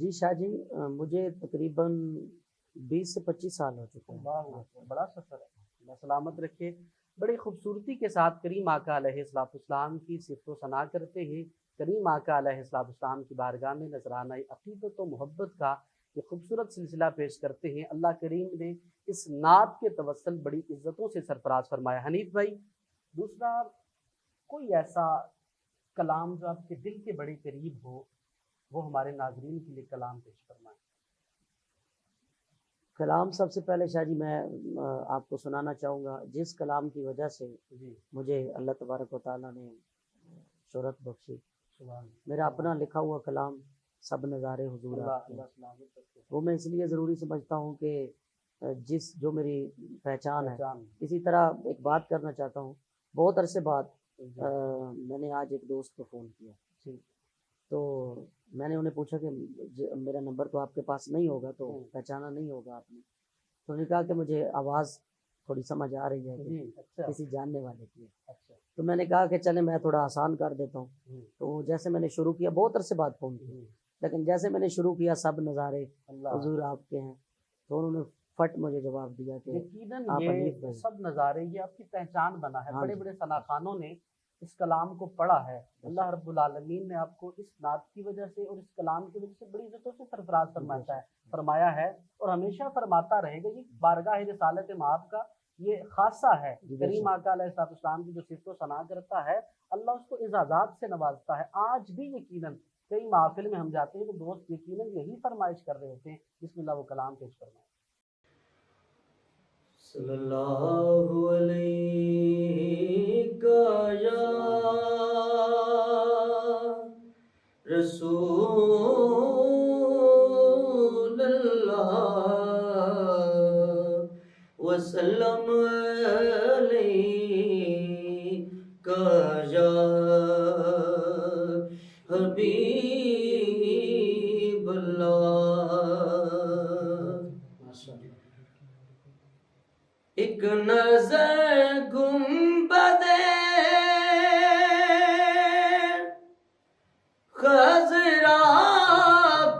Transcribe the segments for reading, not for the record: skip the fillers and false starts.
جی شاہ جی مجھے تقریباً 20 سے 25 سال ہو چکے ہیں. اللہ بڑا سفر ہے، اللہ سلامت رکھے. بڑی خوبصورتی کے ساتھ کریم آقا علیہ الصلوۃ والسلام کی صفت و ثنا کرتے ہیں. کریم آقا علیہ الصلوۃ والسلام کی بارگاہ میں نذرانہ عقیدت و محبت کا یہ خوبصورت سلسلہ پیش کرتے ہیں. اللہ کریم نے اس نعت کے توسل بڑی عزتوں سے سرفراز فرمایا. حنیف بھائی، دوسرا کوئی ایسا کلام جو آپ کے دل کے بڑے قریب ہو، وہ ہمارے ناظرین کے لیے کلام پیش فرمائیں. کلام سب سے پہلے شاہ جی میں آپ کو سنانا چاہوں گا جس کلام کی وجہ سے جی مجھے اللہ تبارک و تعالیٰ نے شہرت بخشی. سبحان میرا اپنا لکھا ہوا کلام سب نظارے حضور اللہ، آپ کے اللہ سلامت رکھے. وہ میں اس لیے ضروری سمجھتا ہوں کہ جو میری پہچان ہے. پہچان. اسی طرح ایک بات کرنا چاہتا ہوں. بہت عرصے بعد جی. میں نے آج ایک دوست کو فون کیا، ٹھیک. تو میں نے انہیں پوچھا کہ میرا نمبر تو آپ کے پاس نہیں ہوگا، تو پہچانا نہیں ہوگا آپ نے. تو انہوں نے کہا کہ مجھے آواز تھوڑی سمجھ آ رہی ہے کہ جی. اچھا کسی جاننے والے کی ہے. اچھا. تو میں نے کہا کہ چلے میں تھوڑا آسان کر دیتا ہوں. تو جیسے میں نے شروع کیا، بہت عرصے بعد فون کیا، لیکن جیسے میں نے شروع کیا سب نظارے اللہ حضور آپ کے ہیں، تو انہوں نے فٹ مجھے جواب دیا کہ یقیناً آپ یہ حنیف بھائی. سب نظارے یہ آپ کی پہچان بنا ہے. ہاں بڑے جی. بڑے ثنا خانوں نے اس کلام کو پڑھا ہے. اللہ رب العالمین نے آپ کو اس نعت کی وجہ سے اور اس کلام کی وجہ سے بڑی عزتوں سے سرفراز فرمایا ہے اور ہمیشہ فرماتا رہے گا. یہ بارگاہ رسالت مآب کا یہ خاصہ ہے. کریم آقا علیہ الصلوۃ والسلام کی جو صفت و ثنا کرتا ہے، اللہ اس کو اعزازات سے نوازتا ہے. آج بھی یقیناً کئی محافل میں ہم جاتے ہیں تو دوست یقیناً یہی فرمائش کر رہے ہوتے ہیں. بسم اللہ وہ کلام پیش فرمائیں. صلی اللہ علیہ یا رسول اللہ وسلم علیہ یا حبیب اللہ. ایک نظر گنبد خضرا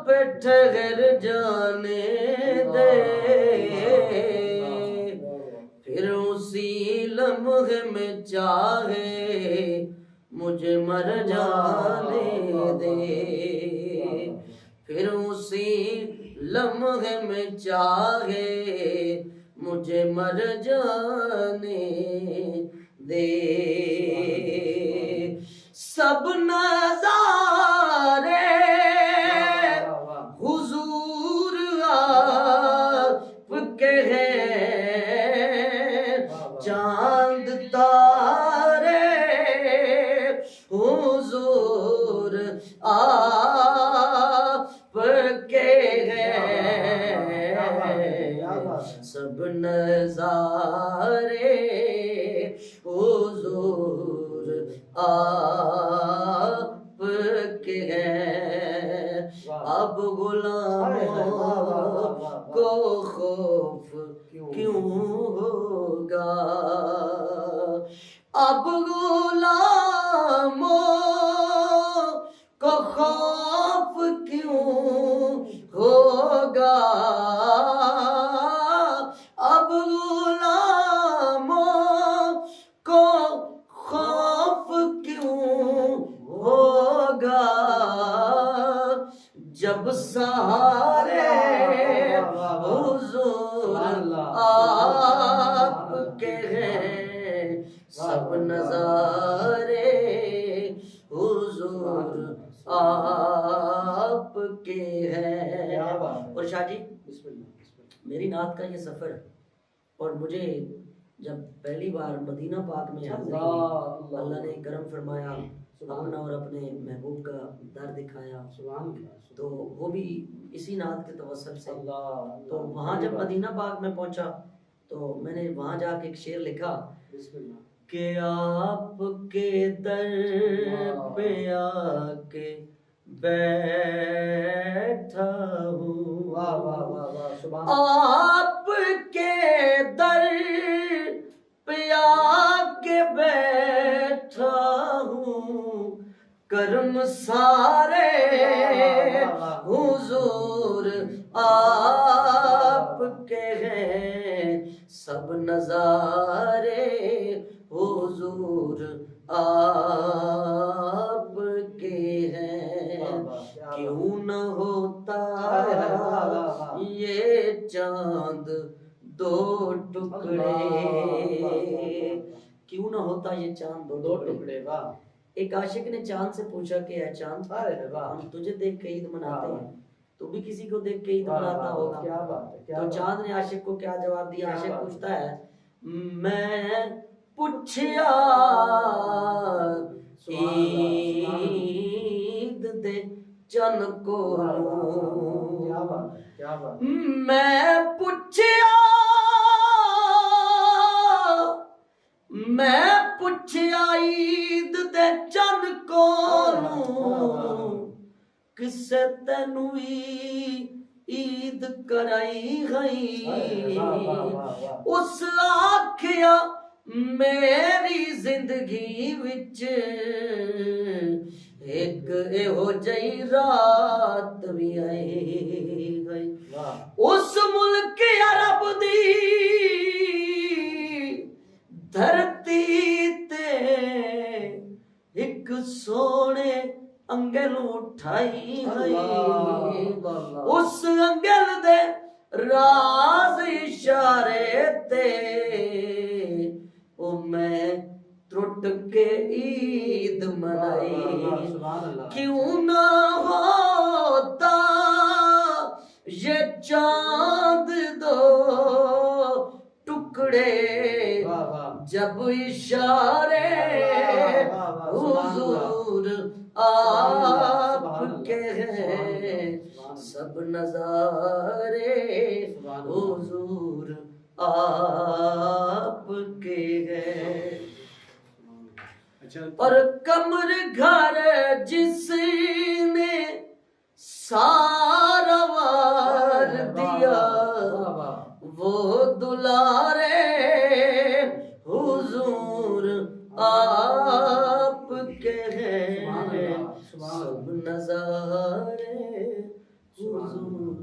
پہ ٹھہر جانے دے، پھر اسی لمحے میں چاہے مجھے مر جانے دے، پھر اسی لمحے میں چاہے مجھے مر جانے دے. سب نظارے حضور آپ کے ہیں، چاند تارے حضور آپ کے ہیں، سب نظارے حضور آپ کے ہیں. اب غلاموں کو خوف کیوں ہوگا، اب غلاموں کو خوف کیوں ہوگا، اب غلاموں کو خوف کیوں ہوگا، جب سہارے حضور آپ کے ہیں، سب نظارے حضور آپ کے ہیں. اور شاہ جی میری نعت کا یہ سفر، اور مجھے جب پہلی بار مدینہ پاک میں حاضری ہوئی، اللہ نے کرم فرمایا، اپنا اور اپنے محبوب کا در دکھایا، تو وہ بھی اسی نعت کے توسل سے. تو وہاں جب مدینہ پاک میں پہنچا تو میں نے وہاں جا کے ایک شعر لکھا کہ آپ کے در پہ آ کے بیٹھا ہوں، آپ کے در پہ آ کے بیٹھا ہوں، کرم سارے سب نظارے حضور آپ کے ہیں، کیوں نہ ہوتا یہ چاند دو ٹکڑے، کیوں نہ ہوتا یہ چاند دو ٹکڑے۔ ایک عاشق نے چاند سے پوچھا کہ اے چاند، ہم تجھے دیکھ کے عید مناتے ہیں، تو بھی کسی کو دیکھ کے عید مناتا ہوگا۔ تو چاند نے عاشق کو کیا جواب دیا؟ عاشق پوچھتا ہے میں پوچھیا عید دے چن کو، میں پوچھیا عید دے چن کو، کسے تینوں عید کرائی گئی، اس آکھیا میری زندگی وچ ایک ایہو جئی رات بھی آئی گئی، اس ملک عرب دی دھرتی تے ایک سونے انگل اٹھائی گئی، اس انگل دے راز اشارے تے او میں ٹرٹ کے عید منائی، کیوں نہ ہوتا یہ چاند دو ٹکڑے، جب اشارے حضور آپ کے ہیں، سب نظارے حضور آپ کے ہیں، اور کمر گھر جس نے سارا وار دیا، وہ دلارے حضور آپ کے ہیں، سب نظارے حضور۔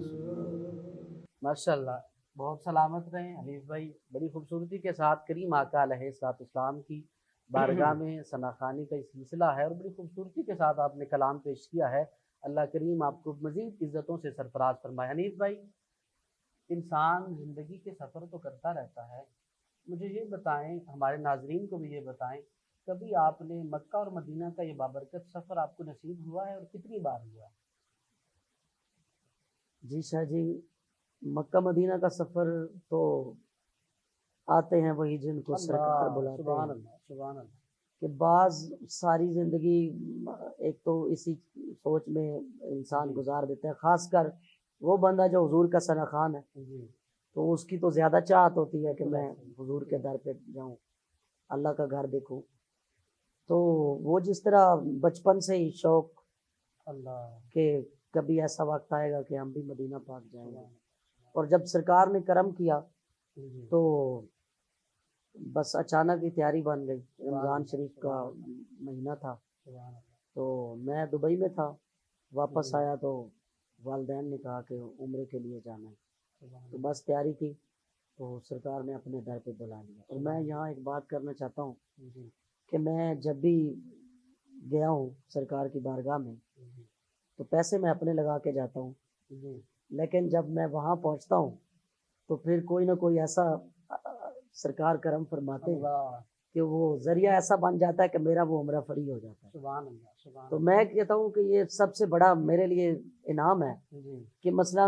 ماشاءاللہ، بہت سلامت رہیں حنیف بھائی، بڑی خوبصورتی کے ساتھ کریم آقا علیہ الصلوۃ والسلام کی بارگاہ میں ثنا خوانی کا یہ سلسلہ ہے، اور بڑی خوبصورتی کے ساتھ آپ نے کلام پیش کیا ہے۔ اللہ کریم آپ کو مزید عزتوں سے سرفراز فرمائے۔ حنیف بھائی، انسان زندگی کے سفر تو کرتا رہتا ہے، مجھے یہ بتائیں، ہمارے ناظرین کو بھی یہ بتائیں، کبھی آپ نے مکہ اور مدینہ کا یہ بابرکت سفر آپ کو نصیب ہوا ہے، اور کتنی بار ہوا ہے؟ جی شاہ جی، مکہ مدینہ کا سفر تو آتے ہیں وہی جن کو سرکار بلاتے ہیں، سبحان اللہ، سبحان اللہ، کہ بعض ساری زندگی ایک تو اسی سوچ میں انسان گزار دیتا ہے، خاص کر وہ بندہ جو حضور کا ثنا خوان ہے، تو اس کی تو زیادہ چاہت ہوتی ہے کہ میں حضور کے در پہ جاؤں، اللہ کا گھر دیکھوں۔ تو وہ جس طرح بچپن سے ہی شوق اللہ کہ کبھی ایسا وقت آئے گا کہ ہم بھی مدینہ پاک جائیں گے، اور جب سرکار نے کرم کیا تو بس اچانک ہی تیاری بن گئی۔ رمضان شریف کا مہینہ تھا، تو میں دبئی میں تھا، واپس آیا تو والدین نے کہا کہ عمرے کے لیے جانا ہے، تو بس تیاری کی تو سرکار نے اپنے در پہ بلا لیا۔ اور میں یہاں ایک بات کرنا چاہتا ہوں کہ میں جب بھی گیا ہوں سرکار کی بارگاہ میں تو پیسے میں اپنے لگا کے جاتا ہوں، لیکن جب میں وہاں پہنچتا ہوں تو پھر کوئی نہ کوئی ایسا سرکار کرم فرماتے ہیں کہ وہ ذریعہ ایسا بن جاتا ہے کہ میرا وہ عمرہ فری ہو جاتا ہے۔ سبحان اللہ، سبحان تو میں کہتا ہوں کہ یہ سب سے بڑا میرے لیے انعام ہے کہ مثلا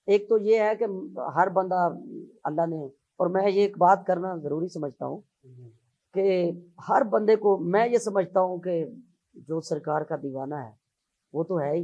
ایک تو یہ ہے کہ ہر بندہ اللہ نے، اور میں یہ ایک بات کرنا ضروری سمجھتا ہوں کہ ہر بندے کو، میں یہ سمجھتا ہوں کہ جو سرکار کا دیوانہ ہے وہ تو ہے ہی،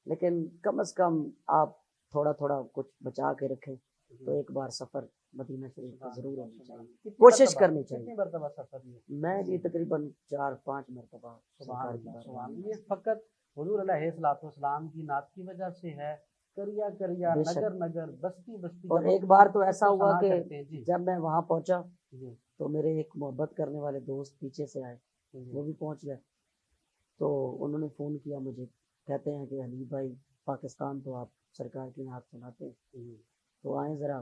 لیکن کم از کم آپ تھوڑا تھوڑا کچھ بچا کے رکھیں تو ایک بار سفر مدینہ شریف کا ضرور ہونی چاہیے، کوشش کرنی چاہیے۔ کتنی مرتبہ سفر کیا؟ میں جی تقریباً 4-5 مرتبہ سرکار کی سبحان بارگاہ اللہ، میں۔ یہ فقط حضور علیہ الصلوۃ والسلام کی نعت کی وجہ سے ہے، کریا کریا، بے شک۔ نگر نگر، بستی بستی، اور جب ایک ہم بار تو اس ایسا کو ہوا سنا کہ کرتے ہیں، جی جب میں وہاں پہنچا جی تو میرے ایک محبت کرنے والے دوست پیچھے سے آئے، وہ بھی پہنچ گئے، تو انہوں نے فون کیا مجھے، کہتے ہیں کہ حنیف بھائی پاکستان تو آپ سرکار کی نعت سناتے ہیں، تو آئیں ذرا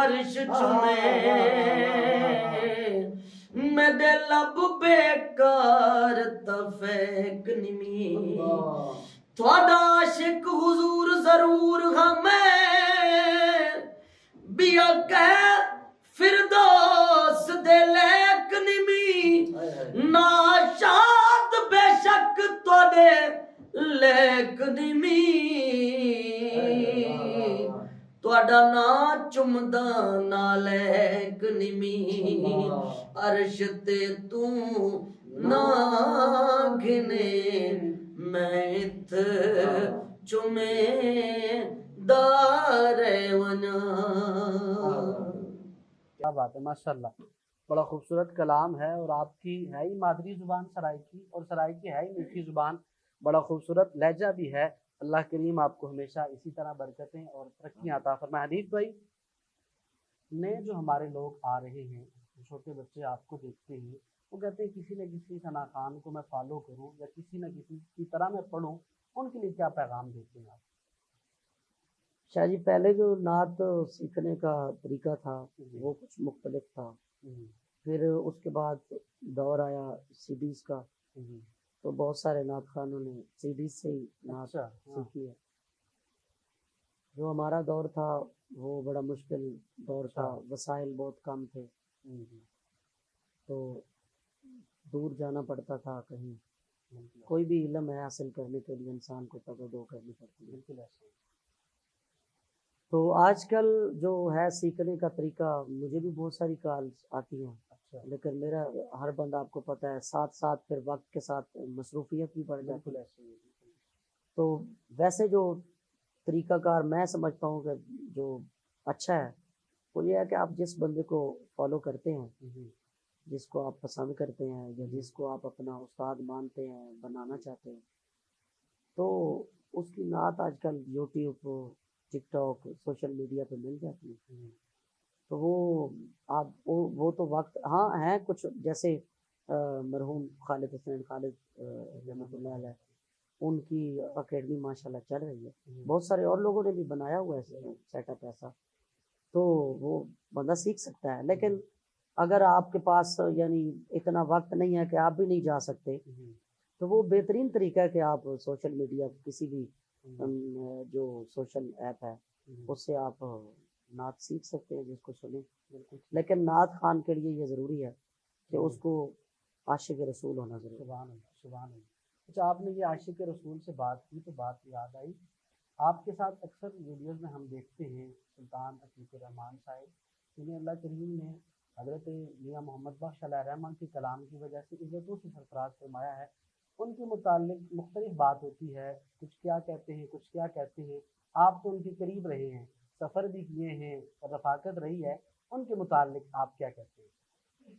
فرش چومے میرے لب بیکار تفیک نمی تھوڑا عاشق حضور ضرور ہمیں بیا کہ فردوس دے لیک نمی ناشاد بے شک توڑے لیک نمی توڑا نا چمدہ نالیک نمی عرش تے تو نا گھنے میں ات چمے دار ونا. کیا بات ہے، ماشاءاللہ، بڑا خوبصورت کلام ہے، اور آپ کی ہے ہی مادری زبان سرائکی، اور سرائکی ہے ہی میٹھی زبان، بڑا خوبصورت لہجہ بھی ہے. اللہ کریم آپ کو ہمیشہ اسی طرح برکتیں اور ترقیاں عطا فرمائے. حنیف بھائی، نئے جو ہمارے لوگ آ رہے ہیں، چھوٹے بچے آپ کو دیکھتے ہیں، وہ کہتے ہیں کسی نہ کسی ثنا خان کو میں فالو کروں یا کسی نہ کسی کی طرح میں پڑھوں، ان کے لیے کیا پیغام دیتے ہیں آپ؟ شاہ جی، پہلے جو نعت سیکھنے کا طریقہ تھا وہ کچھ مختلف تھا. پھر اس کے بعد دور آیا سی ڈیز کا، تو بہت سارے نعت خانوں نے سی ڈیز سے ہی نعت سیکھی ہے. جو ہمارا دور تھا وہ بڑا مشکل دور تھا، وسائل بہت کم تھے، تو دور جانا پڑتا تھا کہیں. کوئی بھی علم ہے حاصل کرنے کے لیے انسان کو تگو کرنی پڑتی ہے. تو آج کل جو ہے سیکھنے کا طریقہ، مجھے بھی بہت ساری کالز آتی ہیں، لیکن میرا ہر بندہ آپ کو پتہ ہے ساتھ ساتھ پھر وقت کے ساتھ مصروفیت بھی بڑھ جاتی ہے. تو ویسے جو طریقہ کار میں سمجھتا ہوں کہ جو اچھا ہے وہ یہ ہے کہ آپ جس بندے کو فالو کرتے ہیں، جس کو آپ پسند کرتے ہیں یا جس کو آپ اپنا استاد مانتے ہیں، بنانا چاہتے ہیں، تو اس کی نعت آج کل یوٹیوب، ٹک ٹاک، سوشل میڈیا پہ مل جاتی ہے. تو وہ تو وقت ہاں ہیں کچھ، جیسے مرحوم خالد حسین خالد رحمۃ اللہ علیہ، ان کی اکیڈمی ماشاءاللہ چل رہی ہے. بہت سارے اور لوگوں نے بھی بنایا ہوا ہے سیٹ اپ ایسا، تو وہ بندہ سیکھ سکتا ہے. لیکن اگر آپ کے پاس یعنی اتنا وقت نہیں ہے کہ آپ بھی نہیں جا سکتے، تو وہ بہترین طریقہ ہے کہ آپ سوشل میڈیا کسی بھی جو سوشل ایپ ہے اس سے آپ نعت سیکھ سکتے ہیں، جس کو سنیں. لیکن نعت خان کے لیے یہ ضروری ہے کہ اس کو عاشق رسول ہونا ضروری ہے. سبحان اللہ، سبحان اللہ. اچھا، آپ نے یہ عاشق رسول سے بات کی تو بات یاد آئی، آپ کے ساتھ اکثر ویڈیوز میں ہم دیکھتے ہیں سلطان عتیق الرحمان صاحب، جنہیں اللہ کریم نے حضرت میاں محمد بخش علیہ رحمہ کے کلام کی وجہ سے عزتوں سے سرفراز فرمایا ہے. ان کے متعلق مختلف بات ہوتی ہے، کچھ کیا کہتے ہیں، کچھ کیا کہتے ہیں. آپ تو ان کے قریب رہے ہیں، سفر بھی کیے ہیں اور رفاقت رہی ہے، ان کے متعلق آپ کیا کہتے ہیں؟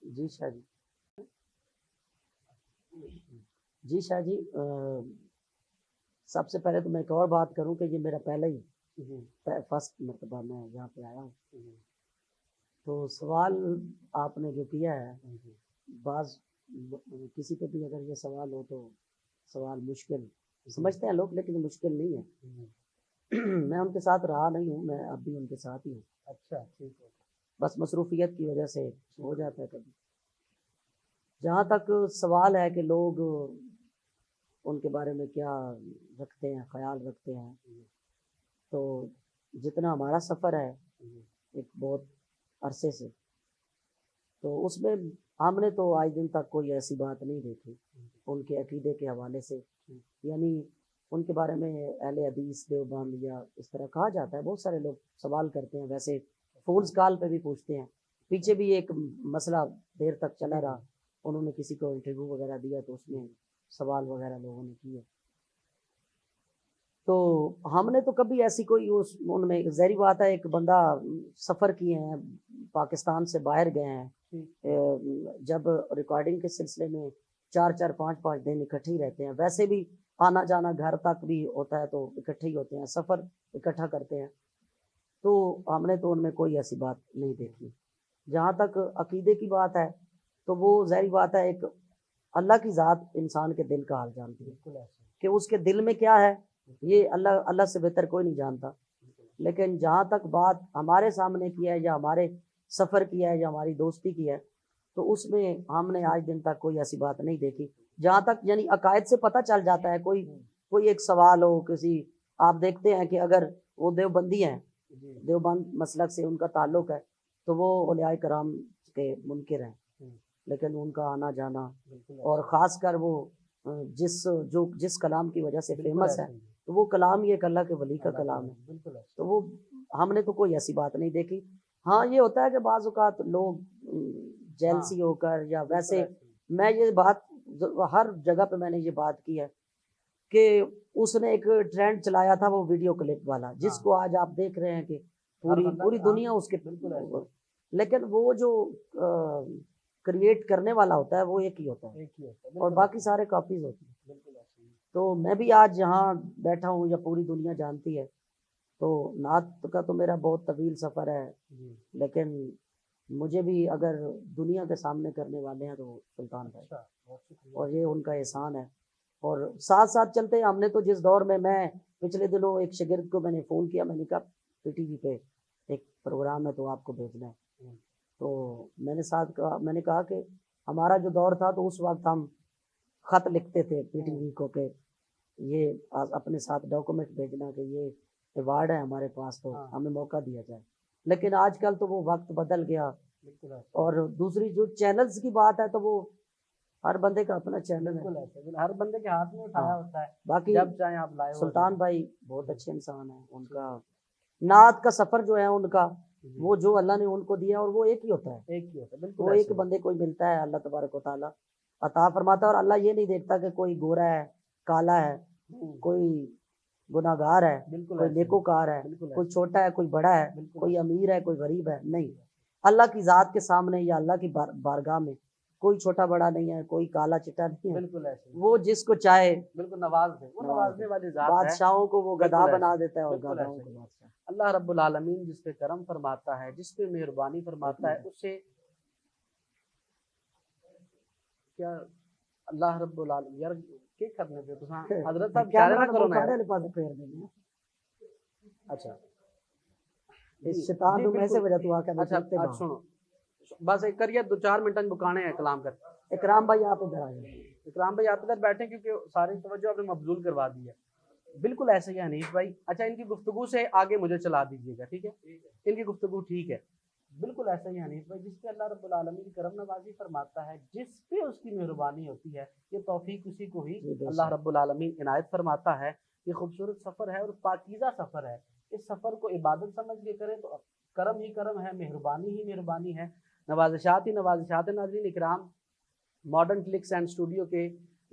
جی شاہ جی، جی شاہ جی، سب سے پہلے تو میں ایک اور بات کروں کہ یہ میرا پہلا ہی فرسٹ مرتبہ میں یہاں پہ آیا ہوں. تو سوال آپ نے جو کیا ہے، بعض کسی پہ بھی اگر یہ سوال ہو تو سوال مشکل سمجھتے ہیں لوگ، لیکن مشکل نہیں ہے. میں ان کے ساتھ رہا نہیں ہوں، میں اب بھی ان کے ساتھ ہی ہوں. اچھا، ٹھیک ہے. بس مصروفیت کی وجہ سے ہو جاتا ہے کبھی. جہاں تک سوال ہے کہ لوگ ان کے بارے میں کیا رکھتے ہیں، خیال رکھتے ہیں، تو جتنا ہمارا سفر ہے ایک بہت عرصے سے، تو اس میں ہم نے تو آج دن تک کوئی ایسی بات نہیں دیکھی ان کے عقیدے کے حوالے سے. یعنی ان کے بارے میں اہل حدیث دیوبند یا اس طرح کہا جاتا ہے، بہت سارے لوگ سوال کرتے ہیں، ویسے فونز کال پہ بھی پوچھتے ہیں. پیچھے بھی ایک مسئلہ دیر تک چلا رہا، انہوں نے کسی کو انٹرویو وغیرہ دیا تو اس میں سوال وغیرہ لوگوں نے کیے. تو ہم نے تو کبھی ایسی کوئی ان میں ظاہری بات ہے، ایک بندہ سفر کیے ہیں، پاکستان سے باہر گئے ہیں، جب ریکارڈنگ کے سلسلے میں 4 5 دن اکٹھے ہی رہتے ہیں، ویسے بھی آنا جانا گھر تک بھی ہوتا ہے تو اکٹھے ہی ہوتے ہیں، سفر اکٹھا کرتے ہیں. تو ہم نے تو ان میں کوئی ایسی بات نہیں دیکھی. جہاں تک عقیدے کی بات ہے تو وہ ظاہری بات ہے، ایک اللہ کی ذات انسان کے دل کا حال جانتی ہے کہ اس کے دل میں کیا ہے، یہ اللہ سے بہتر کوئی نہیں جانتا. لیکن جہاں تک بات ہمارے سامنے کی ہے یا ہمارے سفر کی ہے یا ہماری دوستی کی ہے تو اس میں ہم نے آج دن تک کوئی ایسی بات نہیں دیکھی. جہاں تک یعنی عقائد سے پتہ چل جاتا ہے کوئی ایک سوال ہو کسی، آپ دیکھتے ہیں کہ اگر وہ دیوبندی ہیں، دیوبند مسلک سے ان کا تعلق ہے تو وہ اولیاء کرام کے منکر ہیں، لیکن ان کا آنا جانا اور خاص کر وہ جس کلام کی وجہ سے فیمس ہے تو وہ کلام یہ ایک اللہ کے ولی کا کلام ہے. تو وہ ہم نے تو کوئی ایسی بات نہیں دیکھی. ہاں یہ ہوتا ہے کہ بعض اوقات لوگ جیلسی ہو کر یا ویسے، میں یہ بات ہر جگہ پہ میں نے یہ بات کی ہے کہ اس نے ایک ٹرینڈ چلایا تھا وہ ویڈیو کلپ والا، جس کو آج آپ دیکھ رہے ہیں کہ پوری دنیا اس کے، لیکن وہ جو کریٹ کرنے والا ہوتا ہے وہ ایک ہی ہوتا ہے اور باقی سارے کاپیز ہوتی ہیں. تو میں بھی آج یہاں بیٹھا ہوں یا پوری دنیا جانتی ہے تو نعت کا تو میرا بہت طویل سفر ہے، لیکن مجھے بھی اگر دنیا کے سامنے کرنے والے ہیں تو سلطان بھائی، اور یہ ان کا احسان ہے. اور ساتھ ساتھ چلتے ہیں. ہم نے تو جس دور میں پچھلے دنوں ایک شاگرد کو میں نے فون کیا، میں نے کہا پی ٹی وی پہ ایک پروگرام ہے تو آپ کو بھیجنا ہے. تو میں نے کہا کہ ہمارا جو دور تھا تو اس وقت ہم خط لکھتے تھے پی ٹی وی کو کہ یہ اپنے ساتھ ڈاکومنٹ بھیجنا کہ یہ ایوارڈ ہے ہمارے پاس تو ہمیں موقع دیا جائے. لیکن آج کل تو وہ وقت بدل گیا. اور دوسری جو چینلز کی بات ہے تو وہ ہر بندے کا اپنا چینل ہے، ہر بندے کے ہاتھ میں اٹھایا ہوتا ہے. باقی جب چاہیں آپ لائے. سلطان بھائی بہت اچھے انسان ہیں. ان کا نعت کا سفر جو ہے ان کا وہ جو اللہ نے ان کو دیا اور وہ ایک ہی ہوتا ہے، وہ ایک بندے کو ملتا ہے. اللہ تبارک و تعالیٰ عطا فرماتا ہے. اور اللہ یہ نہیں دیکھتا کہ کوئی گورا ہے، کالا ہے، کوئی گناہ گار ہے، کوئی نیکوکار ہے، کوئی چھوٹا ہے، کوئی بڑا ہے، کوئی امیر ہے، کوئی غریب ہے. نہیں، اللہ کی ذات کے سامنے یا اللہ کی بارگاہ میں کوئی چھوٹا بڑا نہیں ہے، کوئی کالا چٹا نہیں ہے. بالکل ایسے وہ جس کو چاہے بالکل نواز دے، وہ نوازنے والی ذات ہے. بادشاہوں کو وہ گدھا بنا دیتا ہے اور گدھاؤں کو بادشاہ. اللہ رب العالمین جس پہ کرم فرماتا ہے، جس پہ مہربانی فرماتا ہے، اسے کیا اللہ رب العالمین یار کیا کرنے دے تو حضرت صاحب کیا نہ کرو نا. اچھا اس شیطان میں سے وجہ تو آکر اچھا سنو بس ایک کریے 2-4 منٹ بکانے ہیں کلام کر. اکرام بھائی آپ ادھر آئیں. اکرام بھائی آپ ادھر بیٹھیں کیونکہ ساری توجہ آپ نے مبذول کروا دی ہے. بالکل ایسے ہی حنیف بھائی. اچھا ان کی گفتگو سے آگے مجھے چلا دیجیے گا، ٹھیک ہے؟ ان کی گفتگو ٹھیک ہے. بالکل ایسا ہی حنیف بھائی، جس پہ اللہ رب العالمین کرم نوازی فرماتا ہے، جس پہ اس کی مہربانی ہوتی ہے، یہ توفیق اسی کو ہی اللہ رب العالمین عنایت فرماتا ہے. یہ خوبصورت سفر ہے اور پاکیزہ سفر ہے. اس سفر کو عبادت سمجھ کے کریں تو کرم ہی کرم ہے، مہربانی ہی مہربانی ہے، نوازشات ہی نوازشات. ناظرین اکرام، ماڈرن کلکس اینڈ اسٹوڈیو کے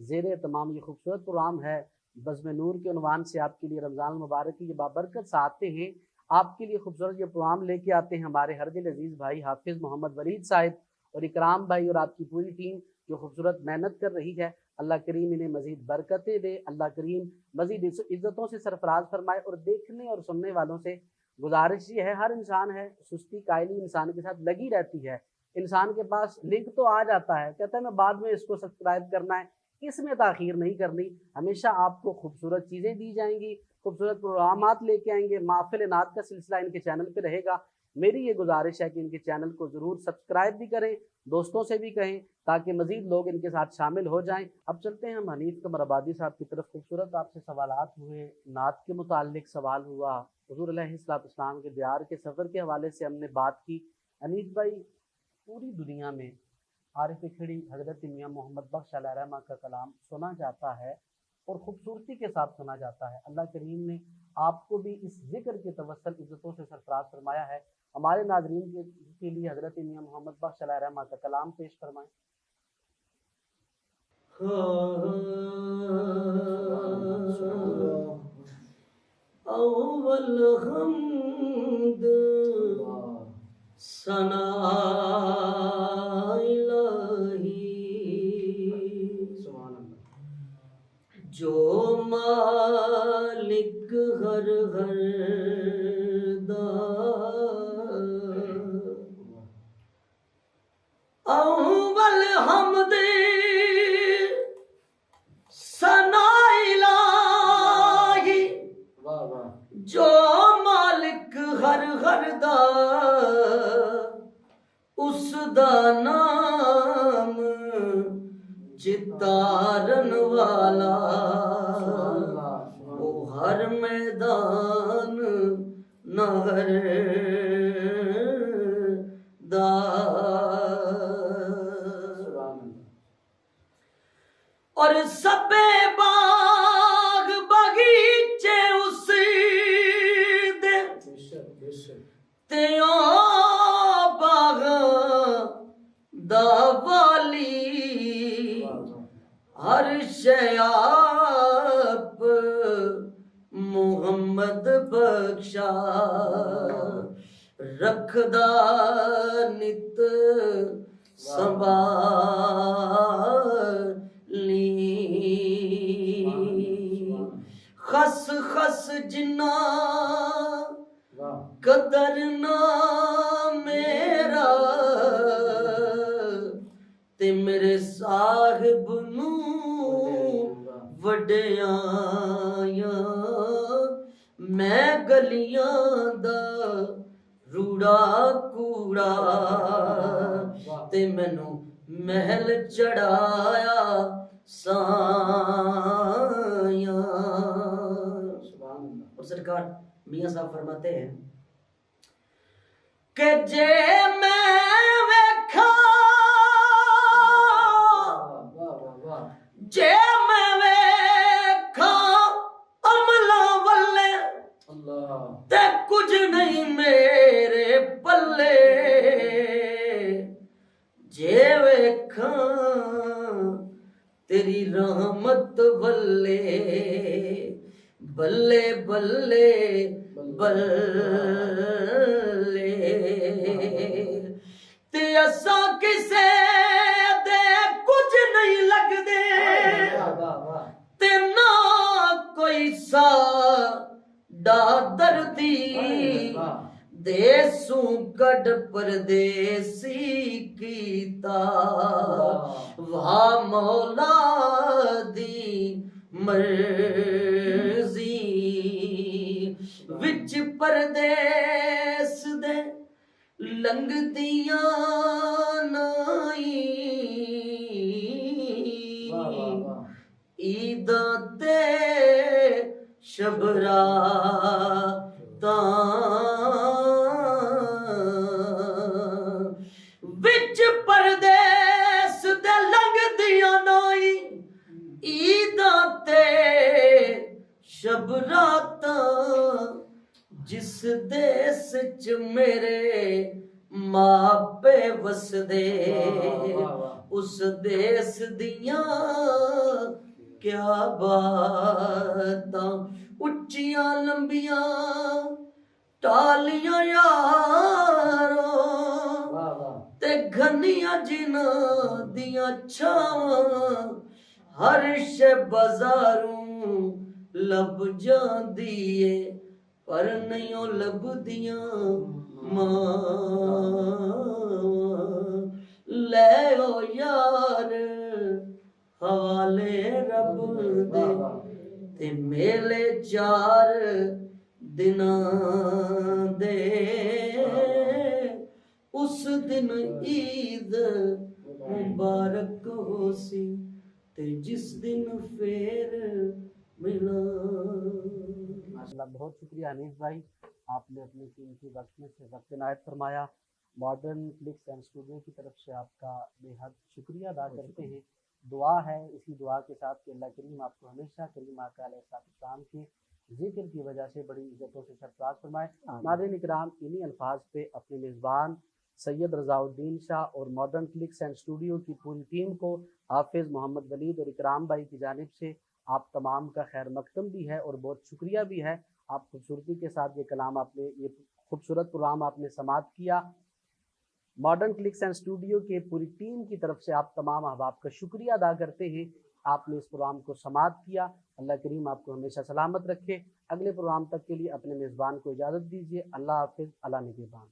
زیر اہتمام یہ خوبصورت پروگرام ہے بزم نور کے عنوان سے آپ کے لیے رمضان المبارک کی یہ بابرکت ساعتیں ہیں. آپ کے لیے خوبصورت یہ پروگرام لے کے آتے ہیں ہمارے ہر دل عزیز بھائی حافظ محمد ولید صاحب اور اکرام بھائی اور آپ کی پوری ٹیم جو خوبصورت محنت کر رہی ہے. اللہ کریم انہیں مزید برکتیں دے، اللہ کریم مزید عزتوں سے سرفراز فرمائے. اور دیکھنے اور سننے والوں سے گزارش یہ ہے، ہر انسان ہے سستی قائلی انسان کے ساتھ لگی رہتی ہے. انسان کے پاس لنک تو آ جاتا ہے، کہتا ہے میں بعد میں اس کو سبسکرائب کرنا ہے. اس میں تاخیر نہیں کرنی. ہمیشہ آپ کو خوبصورت چیزیں دی جائیں گی، خوبصورت پروگرامات لے کے آئیں گے. محفل نعت کا سلسلہ ان کے چینل پہ رہے گا. میری یہ گزارش ہے کہ ان کے چینل کو ضرور سبسکرائب بھی کریں، دوستوں سے بھی کہیں تاکہ مزید لوگ ان کے ساتھ شامل ہو جائیں. اب چلتے ہیں ہم حنیف قمر آبادی صاحب کی طرف. خوبصورت آپ سے سوالات ہوئے، نعت کے متعلق سوال ہوا، حضور علیہ السلام کے دیار کے سفر کے حوالے سے ہم نے بات کی. حنیف بھائی، پوری دنیا میں عارف کھڑی حضرت میاں محمد بخش علیہ رحمہ کا کلام سنا جاتا ہے اور خوبصورتی کے ساتھ سنا جاتا ہے. اللہ کریم نے آپ کو بھی اس ذکر کے توسل عزتوں سے سرفراز فرمایا ہے. ہمارے ناظرین کے لیے حضرت میاں محمد بخش علیہ رحمہ کا کلام پیش فرمائیں. اول حمد ثنا الہی جو مالک ہر دا اول حمد ثنا الہی جو مالک ہر ہر دا اس دا نام چتارن والا او ہر میدان نہر دا اور سب باغ باغیچے اس دے تے او باغ دا والی ہر شے آپ محمد بخشا رکھدا نت سنبھالی خس خس جنا قدر نہ میرا تے میرے صاحب نو وڈیاں میں گلیاں دا روڑا کوڑا تے مینوں محل چڑھایا سایاں. اور سرکار میاں صاحب فرماتے ہیں کہ جے میں ویکھاں جے میں ویکھاں عملاں والے تے کچھ نہیں میرے پلے جے ویکھاں تیری رحمت والے بلے بلے بلے تے اساں کسے دے کچھ نہیں لگ دے تے نہ کوئی سا ڈا دردی دیسوں کڈ پردیسی کیتا واہ مولا دی مرضی وچ پردیس دے لنگ دیاں نائی عیداں تے شب راتاں وچ پردیس دے لنگ دیاں نائی عیداں تے شب راتاں جس دیس چ میرے ماپے وس دے اس دیس دیاں کیا باتاں اچیاں لمبیاں ٹالیاں یارو تے گھنیاں جنہاں دیاں چھاواں ہر شے بازاروں لب جاندی ہے پر نہیں لب دیاں ماں لے او یار حوالے رب دے تے میلے چار دناں دے اس دن عید مبارک ہو سی تے جس دن پھر ملا. ماشاءاللہ بہت شکریہ حنیف بھائی، آپ نے اپنے قیمتی وقت میں سے وقت عنایت فرمایا. ماڈرن کلکس اینڈ اسٹوڈیو کی طرف سے آپ کا بے حد شکریہ ادا کرتے ہیں. دعا ہے اسی دعا کے ساتھ کہ اللہ کریم آپ کو ہمیشہ کریم آقا علیہ السلام کے ذکر کی وجہ سے بڑی عزتوں سے سرفراز فرمائے. ناظرین اکرام، انہی الفاظ پہ اپنے میزبان سید رضا الدین شاہ اور ماڈرن کلکس اینڈ اسٹوڈیو کی پوری ٹیم کو حافظ محمد ولید اور اکرام بھائی کی جانب سے آپ تمام کا خیر مقدم بھی ہے اور بہت شکریہ بھی ہے. آپ خوبصورتی کے ساتھ یہ کلام آپ نے، یہ خوبصورت پروگرام آپ نے سماعت کیا. ماڈرن کلکس اینڈ اسٹوڈیو کے پوری ٹیم کی طرف سے آپ تمام احباب کا شکریہ ادا کرتے ہیں. آپ نے اس پروگرام کو سماعت کیا. اللہ کریم آپ کو ہمیشہ سلامت رکھے. اگلے پروگرام تک کے لیے اپنے میزبان کو اجازت دیجیے. اللہ حافظ. اللہ نگہبان.